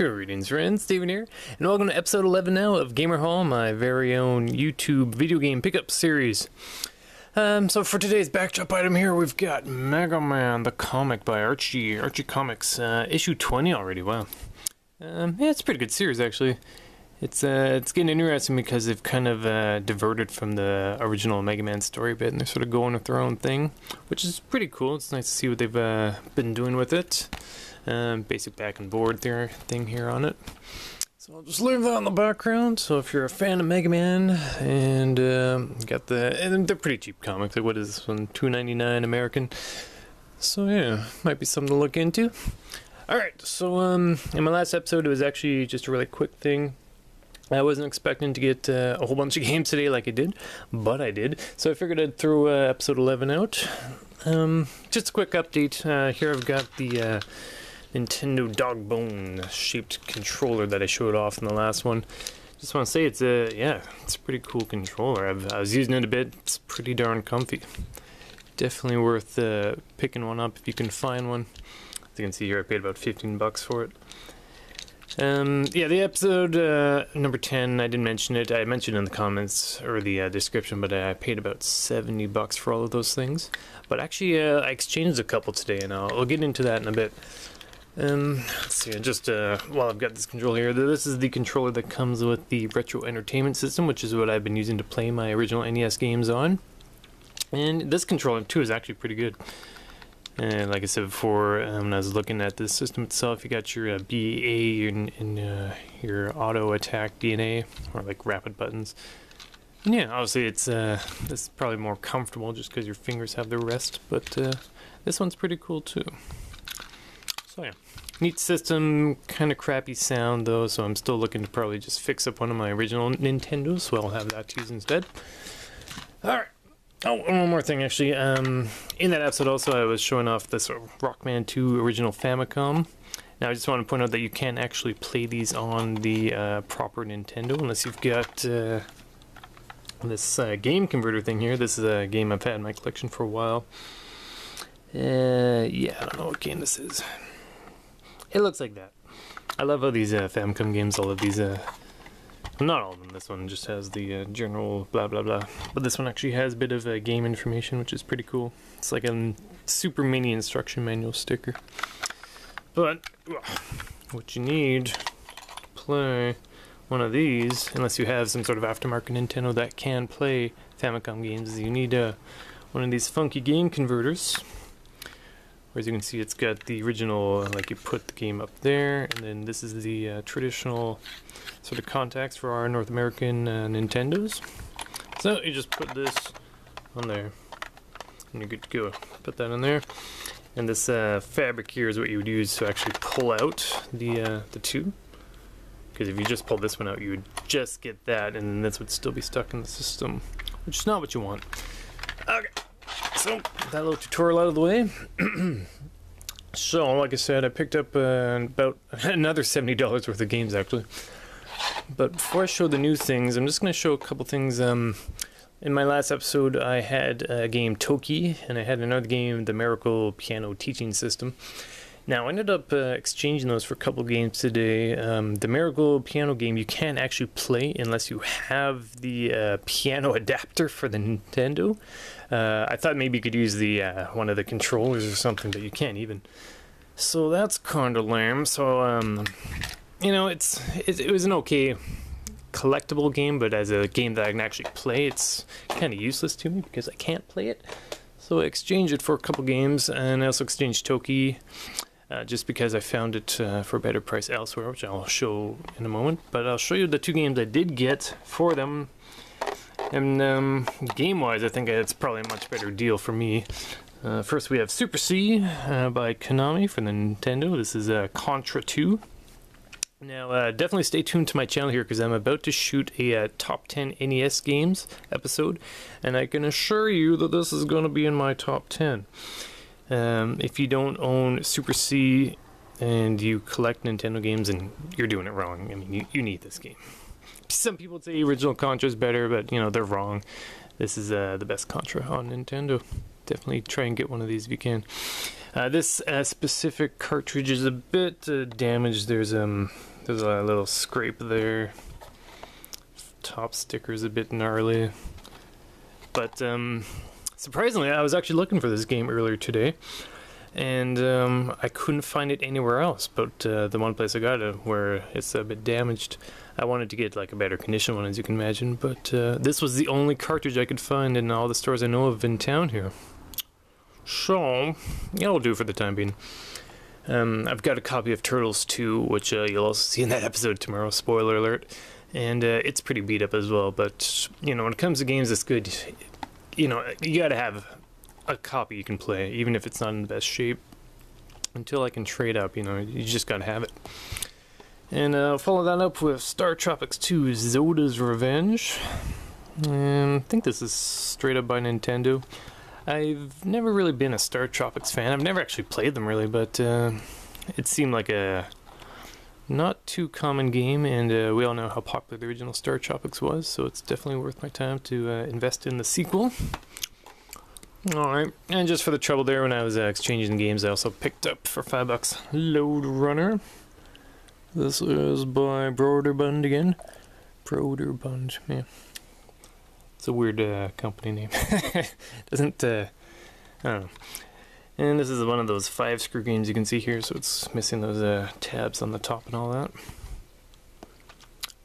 Greetings friends, Steven here, and welcome to episode 11 now of Gamer Hall, my very own YouTube video game pickup series. So for today's backdrop item here, we've got Mega Man, the comic by Archie Comics, issue 20 already, wow. Yeah, it's a pretty good series actually. It's getting interesting because they've kind of diverted from the original Mega Man story a bit, and they're sort of going with their own thing, which is pretty cool. It's nice to see what they've been doing with it. Basic back and board thing here on it. So I'll just leave that in the background. So if you're a fan of Mega Man and and they're pretty cheap comics. Like what is this one? $2.99 American. So yeah, might be something to look into. All right. So in my last episode, it was actually just a really quick thing. I wasn't expecting to get a whole bunch of games today like I did, but I did. So I figured I'd throw episode 11 out. Just a quick update. Here I've got the Nintendo dog bone shaped controller that I showed off in the last one. Just want to say it's a pretty cool controller. I was using it a bit. It's pretty darn comfy. Definitely worth picking one up if you can find one. As you can see here, I paid about 15 bucks for it. Yeah, the episode number 10, I didn't mention it. I mentioned it in the comments or the description, but I paid about 70 bucks for all of those things. But actually, I exchanged a couple today, and I'll get into that in a bit. Let's see, just while I've got this controller here, this is the controller that comes with the Retro Entertainment System, which is what I've been using to play my original NES games on. And this controller too is actually pretty good. And like I said before, when I was looking at the system itself, you got your BA and your auto attack DNA, or like rapid buttons. And yeah, obviously it's this is probably more comfortable just because your fingers have the rest, but this one's pretty cool too. So yeah, neat system, kind of crappy sound though, so I'm still looking to probably just fix up one of my original Nintendos, so I'll have that to use instead. Alright. Oh, one more thing actually. In that episode also I was showing off this Rockman 2 original Famicom. Now I just want to point out that you can't actually play these on the proper Nintendo unless you've got this game converter thing here. This is a game I've had in my collection for a while. Yeah, I don't know what game this is. It looks like that. I love how these Famicom games, all of these not all of them, this one just has the general blah blah blah, but this one actually has a bit of game information, which is pretty cool. It's like a super mini instruction manual sticker. But what you need to play one of these, unless you have some sort of aftermarket Nintendo that can play Famicom games, is you need one of these funky game converters. Where as you can see, it's got the original, like you put the game up there, and then this is the traditional sort of contacts for our North American Nintendos. So you just put this on there, and you're good to go. Put that in there, and this fabric here is what you would use to actually pull out the tube. Because if you just pull this one out, you would just get that, and then this would still be stuck in the system, which is not what you want. Okay. So, that little tutorial out of the way. So, like I said, I picked up about another $70 worth of games, actually. But before I show the new things, I'm just going to show a couple things. In my last episode, I had a game, Toki, and I had another game, the Miracle Piano Teaching System. Now, I ended up exchanging those for a couple games today. The Miracle Piano game you can't actually play unless you have the piano adapter for the Nintendo. I thought maybe you could use the one of the controllers or something, but you can't even. So that's kind of lame. So, you know, it was an okay collectible game, but as a game that I can actually play, it's kind of useless to me because I can't play it. So I exchanged it for a couple games, and I also exchanged Toki. Just because I found it for a better price elsewhere, which I'll show in a moment. But I'll show you the two games I did get for them. And game-wise, I think it's probably a much better deal for me. First we have Super C by Konami for the Nintendo. This is Contra 2. Now, definitely stay tuned to my channel here because I'm about to shoot a top 10 NES games episode. And I can assure you that this is going to be in my top 10. If you don't own Super C and you collect Nintendo games, and you're doing it wrong. I mean, you need this game. Some people say original Contra is better, but you know they're wrong. This is the best Contra on Nintendo, definitely try and get one of these if you can. This specific cartridge is a bit damaged. There's a little scrape there. Top sticker's a bit gnarly. But surprisingly, I was actually looking for this game earlier today, and I couldn't find it anywhere else. But the one place I got it where it's a bit damaged. I wanted to get like a better condition one, as you can imagine, but this was the only cartridge I could find in all the stores I know of in town here. So, it'll do for the time being. I've got a copy of Turtles 2, which you'll also see in that episode tomorrow, spoiler alert. And it's pretty beat up as well, but, you know, when it comes to games that's good, you know, you gotta have a copy you can play, even if it's not in the best shape. Until I can trade up, you know, you just gotta have it. And follow that up with Star Tropics 2, Zoda's Revenge. I think this is straight up by Nintendo. I've never really been a Star Tropics fan. I've never actually played them really, but it seemed like a not too common game, and we all know how popular the original Star Tropics was, so it's definitely worth my time to invest in the sequel. Alright, and just for the trouble there, when I was exchanging games, I also picked up for $5 Load Runner. This is by Broderbund again. Broderbund, yeah. It's a weird company name. Doesn't, I don't know. And this is one of those 5-screw games you can see here, so it's missing those tabs on the top and all that.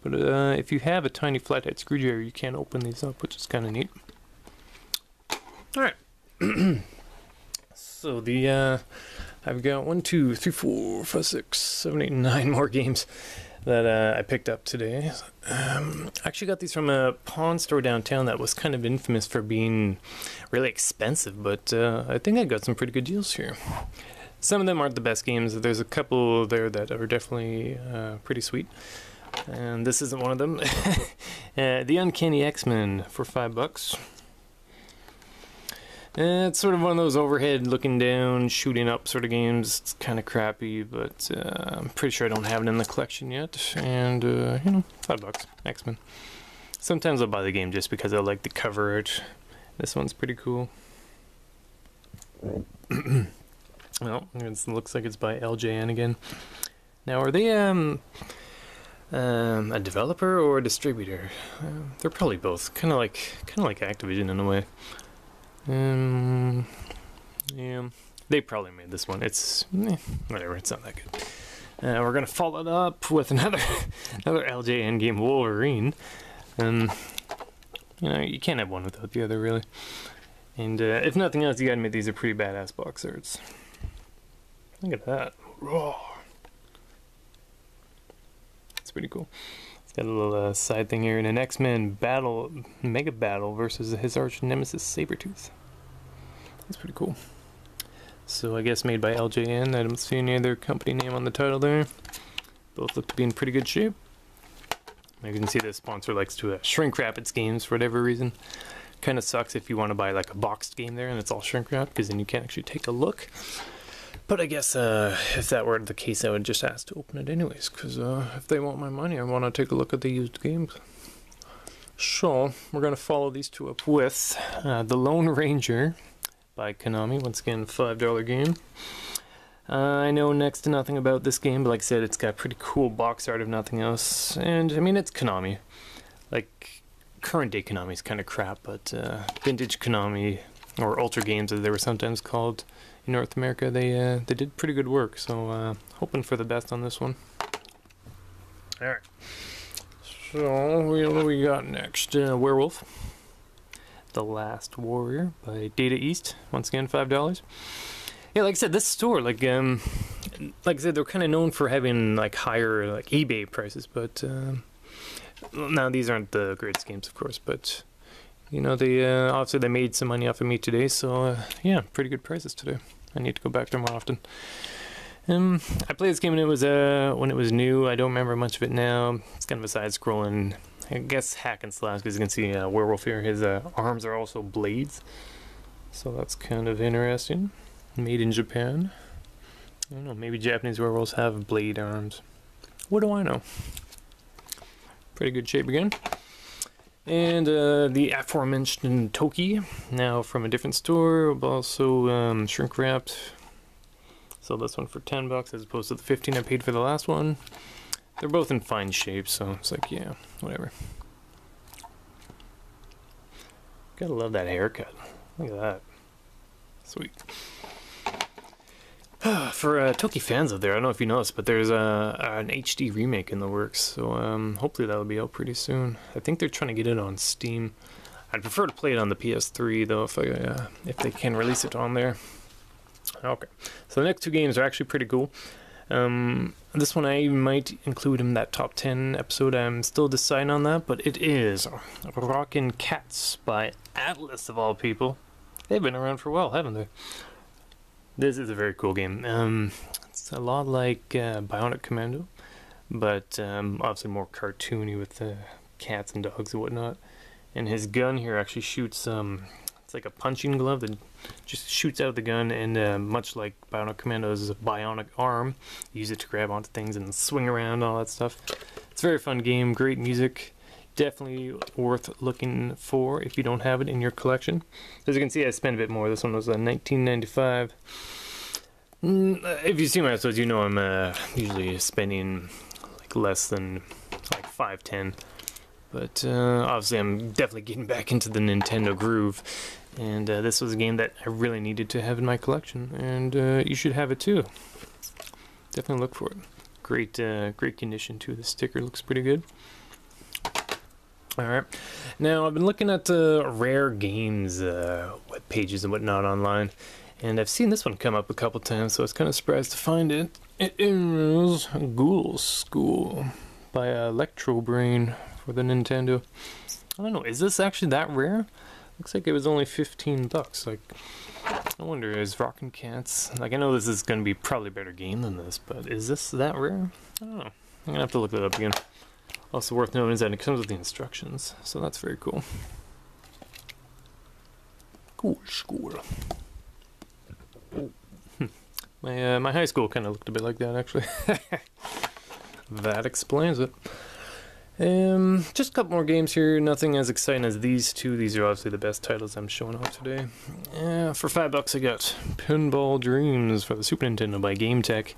But if you have a tiny flathead screwdriver, you can open these up, which is kind of neat. Alright. So the, I've got 1, 2, 3, 4, 5, 6, 7, 8, 9 more games that I picked up today. I actually got these from a pawn store downtown that was kind of infamous for being really expensive, but I think I got some pretty good deals here. Some of them aren't the best games. There's a couple there that are definitely pretty sweet, and this isn't one of them. The Uncanny X-Men for $5. It's sort of one of those overhead looking down, shooting up sort of games. It's kind of crappy, but I'm pretty sure I don't have it in the collection yet. And, you know, $5. X-Men. Sometimes I'll buy the game just because I like the cover art. This one's pretty cool. Well, it looks like it's by LJN again. Now, are they a developer or a distributor? They're probably both. Kind of like Activision in a way. Yeah, they probably made this one. It's whatever. It's not that good. We're gonna follow it up with another LJN game, Wolverine. You know, you can't have one without the other, really. And if nothing else, you gotta admit these are pretty badass box arts. Look at that. Raw. It's pretty cool. It's got a little side thing here, and an X-Men mega battle versus his arch nemesis Sabretooth. That's pretty cool. So I guess made by LJN. I don't see any other company name on the title there. Both look to be in pretty good shape. You can see the sponsor likes to shrink wrap its games for whatever reason. Kind of sucks if you want to buy like a boxed game there and it's all shrink wrapped, because then you can't actually take a look. But I guess if that were the case, I would just ask to open it anyways, because if they want my money, I want to take a look at the used games. So, we're going to follow these two up with The Lone Ranger by Konami. Once again, $5 game. I know next to nothing about this game, but like I said, it's got pretty cool box art if nothing else. And, I mean, it's Konami. Like, current day Konami is kind of crap, but vintage Konami, or Ultra Games as they were sometimes called, in North America, they did pretty good work, so hoping for the best on this one. Alright, so what do we got next? Werewolf, The Last Warrior by Data East, once again $5. Yeah, like I said, this store, like I said, they're kind of known for having like higher like eBay prices, but now these aren't the greatest games, of course, but you know, they obviously they made some money off of me today, so yeah, pretty good prices today. I need to go back there more often. I played this game when it was new. I don't remember much of it now. It's kind of a side-scrolling, I guess, hack and slash, because you can see Werewolf here. His arms are also blades, so that's kind of interesting. Made in Japan. I don't know, maybe Japanese werewolves have blade arms. What do I know? Pretty good shape again. And the aforementioned Toki, now from a different store, also shrink wrapped. Sold this one for $10 as opposed to the $15 I paid for the last one. They're both in fine shape, so it's like, yeah, whatever. Gotta love that haircut. Look at that. Sweet. For Toki fans out there, I don't know if you noticed, but there's an HD remake in the works, so hopefully that'll be out pretty soon. I think they're trying to get it on Steam. I'd prefer to play it on the PS3 though, if they can release it on there. Okay, so the next two games are actually pretty cool. This one I might include in that top 10 episode. I'm still deciding on that, but it is Rockin' Cats by Atlas of all people. They've been around for a while, haven't they? This is a very cool game. It's a lot like Bionic Commando, but obviously more cartoony with cats and dogs and whatnot. And his gun here actually shoots, it's like a punching glove that just shoots out the gun, and much like Bionic Commando's bionic arm, you use it to grab onto things and swing around and all that stuff. It's a very fun game, great music. Definitely worth looking for if you don't have it in your collection. As you can see, I spent a bit more. This one was $19.95. If you see my episodes, you know I'm usually spending like less than like $5-10. But obviously, I'm definitely getting back into the Nintendo groove, and this was a game that I really needed to have in my collection, and you should have it too. Definitely look for it. Great, great condition too. The sticker looks pretty good. Alright, now I've been looking at rare games web pages and whatnot online, and I've seen this one come up a couple times, so I was kind of surprised to find it. It is Ghoul School by Electro Brain for the Nintendo. I don't know, is this actually that rare? Looks like it was only $15. Like, I wonder, is Rockin' Cats, like, I know this is going to be probably a better game than this, but is this that rare? I don't know. I'm going to have to look that up again. Also worth noting is that it comes with the instructions, so that's very cool. Cool school. My high school kind of looked a bit like that, actually. That explains it. Just a couple more games here. Nothing as exciting as these two. These are obviously the best titles I'm showing off today. For $5, I got Pinball Dreams for the Super Nintendo by Game Tech.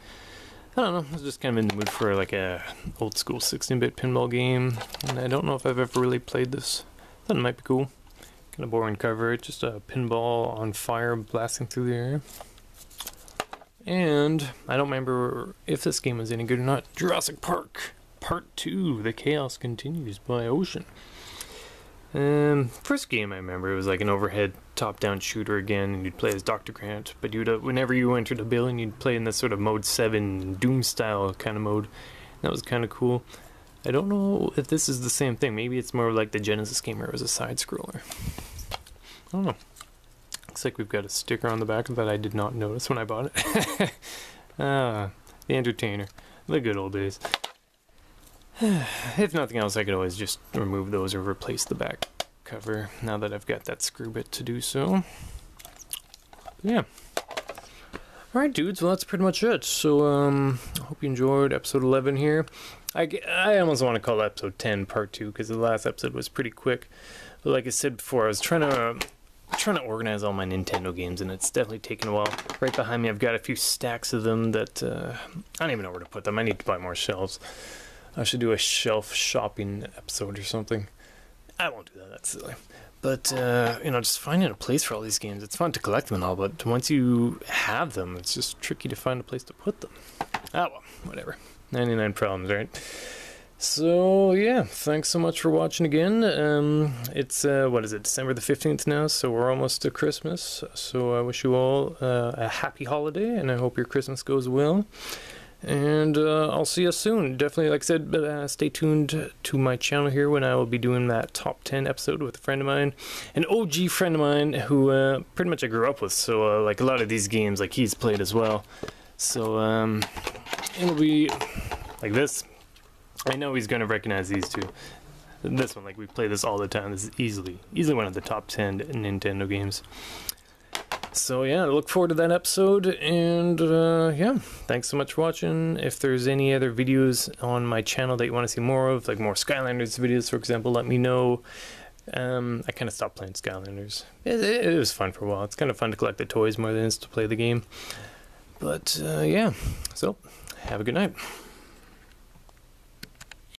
I don't know, I was just kind of in the mood for like a old school 16-bit pinball game, and I don't know if I've ever really played this. I thought it might be cool. Kind of boring cover, it's just a pinball on fire blasting through the air. And I don't remember if this game was any good or not. Jurassic Park Part 2, The Chaos Continues by Ocean. First game I remember, it was like an overhead top-down shooter again, and you'd play as Dr. Grant, but you'd whenever you entered a building, you'd play in this sort of mode 7 Doom style kind of mode. That was kind of cool. I don't know if this is the same thing. Maybe it's more like the Genesis game where it was a side-scroller. I don't know. Looks like we've got a sticker on the back that I did not notice when I bought it. The Entertainer. The good old days. If nothing else, I could always just remove those or replace the back cover now that I've got that screw bit to do so. Yeah. Alright, dudes, well, that's pretty much it. So, I hope you enjoyed episode 11 here. I almost want to call episode 10 part 2 because the last episode was pretty quick. But like I said before, I was trying to organize all my Nintendo games, and it's definitely taken a while. Right behind me, I've got a few stacks of them that I don't even know where to put them. I need to buy more shelves. I should do a shelf shopping episode or something. I won't do that, that's silly. But, you know, just finding a place for all these games. It's fun to collect them and all, but once you have them, it's just tricky to find a place to put them. Ah, well, whatever. 99 problems, right? So, yeah, thanks so much for watching again. It's, what is it, December the 15th now, so we're almost to Christmas. So I wish you all a happy holiday, and I hope your Christmas goes well. And I'll see you soon. Definitely, like I said, stay tuned to my channel here when I will be doing that top 10 episode with a friend of mine, an OG friend of mine who pretty much I grew up with. So like a lot of these games, like he's played as well. So it'll be like this. I know he's gonna recognize these two. This one, like we play this all the time. This is easily one of the top 10 Nintendo games. So yeah, I look forward to that episode, and yeah, thanks so much for watching. If there's any other videos on my channel that you want to see more of, like more Skylanders videos, for example, let me know. I kind of stopped playing Skylanders. It was fun for a while. It's kind of fun to collect the toys more than it is to play the game. But yeah, so have a good night.